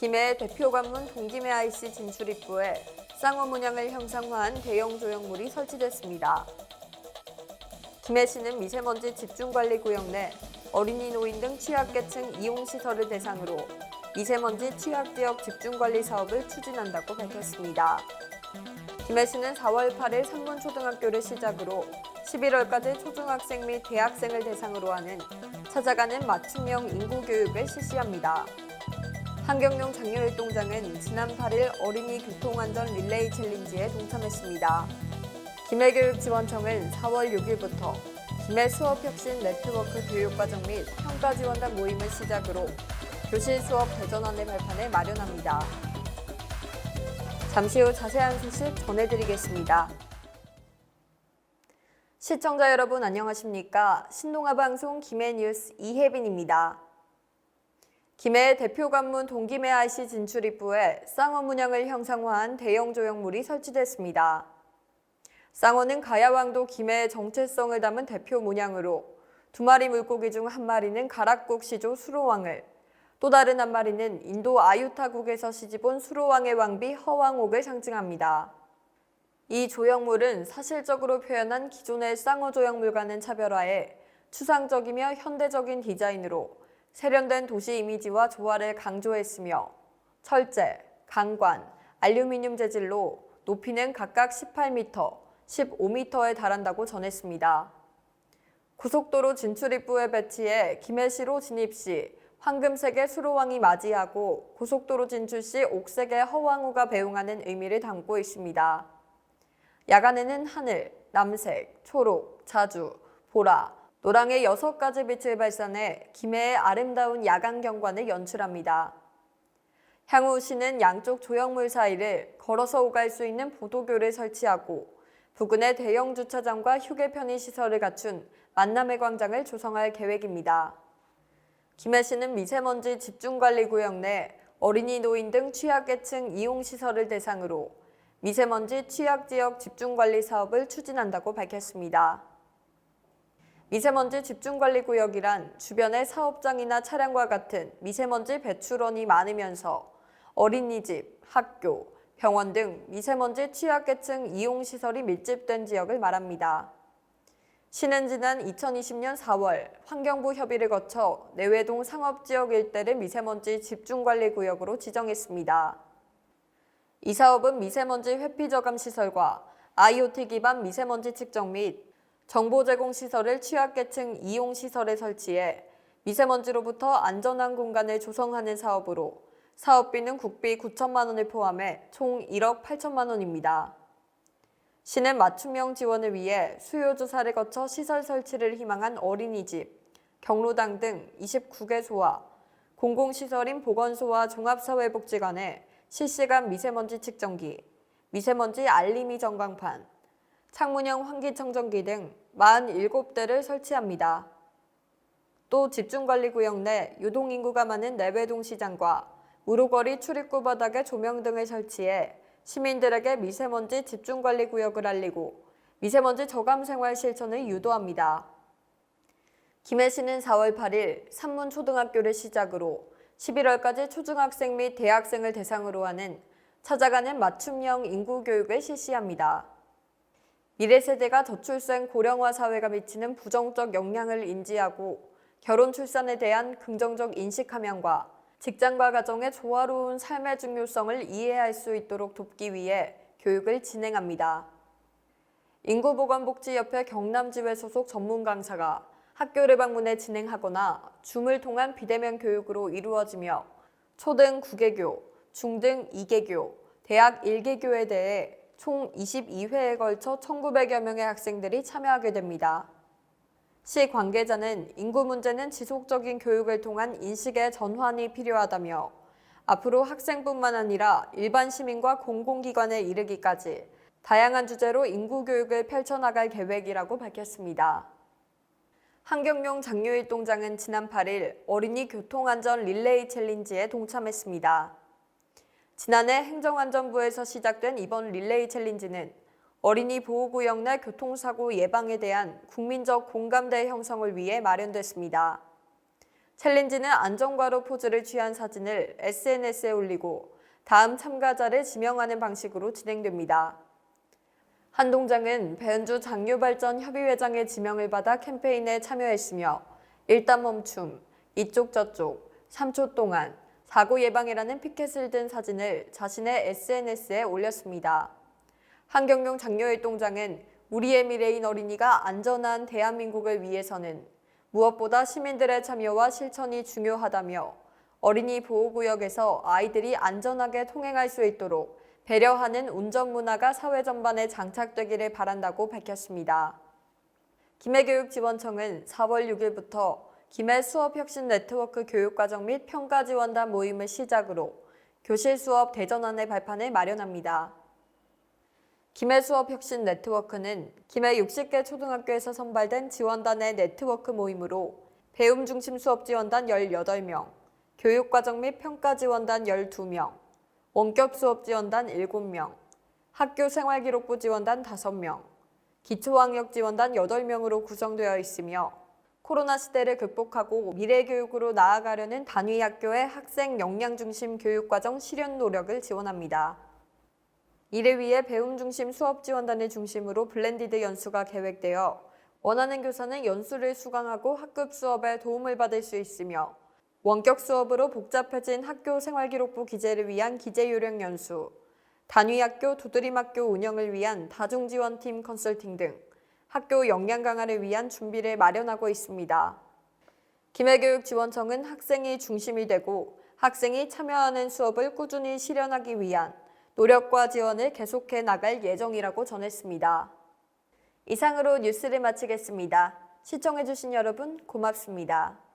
김해 대표 관문 동김해 IC 진출 입구에 쌍어 문양을 형상화한 대형 조형물이 설치됐습니다. 김해시는 미세먼지 집중관리구역 내 어린이, 노인 등 취약계층 이용시설을 대상으로 미세먼지 취약지역 집중관리 사업을 추진한다고 밝혔습니다. 김해시는 4월 8일 산문초등학교를 시작으로 11월까지 초중학생 및 대학생을 대상으로 하는 찾아가는 맞춤형 인구교육을 실시합니다. 한경룡 장려일동장은 지난 8일 어린이 교통안전 릴레이 챌린지에 동참했습니다. 김해교육지원청은 4월 6일부터 김해 수업혁신 네트워크 교육과정 및 평가지원단 모임을 시작으로 교실 수업 대전환의 발판을 마련합니다. 잠시 후 자세한 소식 전해드리겠습니다. 시청자 여러분 안녕하십니까? 신동아방송 김해뉴스 이혜빈입니다. 김해 대표 관문 동김해 IC 진출 입구에 쌍어 문양을 형상화한 대형 조형물이 설치됐습니다. 쌍어는 가야왕도 김해의 정체성을 담은 대표 문양으로 두 마리 물고기 중 한 마리는 가락국 시조 수로왕을, 또 다른 한 마리는 인도 아유타국에서 시집온 수로왕의 왕비 허왕옥을 상징합니다. 이 조형물은 사실적으로 표현한 기존의 쌍어 조형물과는 차별화해 추상적이며 현대적인 디자인으로 세련된 도시 이미지와 조화를 강조했으며 철제, 강관, 알루미늄 재질로 높이는 각각 18m, 15m에 달한다고 전했습니다. 고속도로 진출 입구에 배치해 김해시로 진입 시 황금색의 수로왕이 맞이하고 고속도로 진출 시 옥색의 허왕우가 배웅하는 의미를 담고 있습니다. 야간에는 하늘, 남색, 초록, 자주, 보라, 노랑의 6가지 빛을 발산해 김해의 아름다운 야간 경관을 연출합니다. 향후 시는 양쪽 조형물 사이를 걸어서 오갈 수 있는 보도교를 설치하고 부근에 대형 주차장과 휴게 편의시설을 갖춘 만남의 광장을 조성할 계획입니다. 김해시는 미세먼지 집중관리구역 내 어린이, 노인 등 취약계층 이용시설을 대상으로 미세먼지 취약지역 집중관리 사업을 추진한다고 밝혔습니다. 미세먼지 집중관리구역이란 주변의 사업장이나 차량과 같은 미세먼지 배출원이 많으면서 어린이집, 학교, 병원 등 미세먼지 취약계층 이용시설이 밀집된 지역을 말합니다. 시는 지난 2020년 4월 환경부 협의를 거쳐 내외동 상업지역 일대를 미세먼지 집중관리구역으로 지정했습니다. 이 사업은 미세먼지 회피저감 시설과 IoT 기반 미세먼지 측정 및 정보 제공 시설을 취약계층 이용시설에 설치해 미세먼지로부터 안전한 공간을 조성하는 사업으로 사업비는 국비 9천만 원을 포함해 총 1억 8천만 원입니다. 시는 맞춤형 지원을 위해 수요조사를 거쳐 시설 설치를 희망한 어린이집, 경로당 등 29개소와 공공시설인 보건소와 종합사회복지관에 실시간 미세먼지 측정기, 미세먼지 알림이 전광판, 창문형 환기청정기 등 47대를 설치합니다. 또 집중관리구역 내 유동인구가 많은 내외동 시장과 무료거리 출입구 바닥에 조명 등을 설치해 시민들에게 미세먼지 집중관리구역을 알리고 미세먼지 저감 생활 실천을 유도합니다. 김해시는 4월 8일 산문초등학교를 시작으로 11월까지 초중학생 및 대학생을 대상으로 하는 찾아가는 맞춤형 인구교육을 실시합니다. 미래세대가 저출생 고령화 사회가 미치는 부정적 영향을 인지하고 결혼 출산에 대한 긍정적 인식 함양과 직장과 가정의 조화로운 삶의 중요성을 이해할 수 있도록 돕기 위해 교육을 진행합니다. 인구보건복지협회 경남지회 소속 전문 강사가 학교를 방문해 진행하거나 줌을 통한 비대면 교육으로 이루어지며 초등 9개교, 중등 2개교, 대학 1개교에 대해 총 22회에 걸쳐 1,900여 명의 학생들이 참여하게 됩니다. 시 관계자는 인구 문제는 지속적인 교육을 통한 인식의 전환이 필요하다며 앞으로 학생뿐만 아니라 일반 시민과 공공기관에 이르기까지 다양한 주제로 인구 교육을 펼쳐나갈 계획이라고 밝혔습니다. 한경룡 장려일동장은 지난 8일 어린이 교통안전 릴레이 챌린지에 동참했습니다. 지난해 행정안전부에서 시작된 이번 릴레이 챌린지는 어린이 보호구역 내 교통사고 예방에 대한 국민적 공감대 형성을 위해 마련됐습니다. 챌린지는 안전과로 포즈를 취한 사진을 SNS에 올리고 다음 참가자를 지명하는 방식으로 진행됩니다. 한 동장은 배은주 장류발전협의회장의 지명을 받아 캠페인에 참여했으며 일단 멈춤, 이쪽 저쪽, 3초 동안, 사고 예방이라는 피켓을 든 사진을 자신의 SNS에 올렸습니다. 한경용 장려일동장은 우리의 미래인 어린이가 안전한 대한민국을 위해서는 무엇보다 시민들의 참여와 실천이 중요하다며 어린이 보호구역에서 아이들이 안전하게 통행할 수 있도록 배려하는 운전 문화가 사회 전반에 장착되기를 바란다고 밝혔습니다. 김해교육지원청은 4월 6일부터 김해 수업혁신 네트워크 교육과정 및 평가지원단 모임을 시작으로 교실 수업 대전환의 발판을 마련합니다. 김해 수업혁신 네트워크는 김해 60개 초등학교에서 선발된 지원단의 네트워크 모임으로 배움 중심 수업 지원단 18명, 교육과정 및 평가지원단 12명, 원격 수업 지원단 7명, 학교 생활기록부 지원단 5명, 기초학력 지원단 8명으로 구성되어 있으며 코로나 시대를 극복하고 미래교육으로 나아가려는 단위 학교의 학생 역량 중심 교육과정 실현 노력을 지원합니다. 이를 위해 배움 중심 수업 지원단을 중심으로 블렌디드 연수가 계획되어 원하는 교사는 연수를 수강하고 학급 수업에 도움을 받을 수 있으며 원격 수업으로 복잡해진 학교 생활기록부 기재를 위한 기재요령 연수, 단위학교 두드림학교 운영을 위한 다중지원팀 컨설팅 등 학교 역량 강화를 위한 준비를 마련하고 있습니다. 김해교육지원청은 학생이 중심이 되고 학생이 참여하는 수업을 꾸준히 실현하기 위한 노력과 지원을 계속해 나갈 예정이라고 전했습니다. 이상으로 뉴스를 마치겠습니다. 시청해주신 여러분 고맙습니다.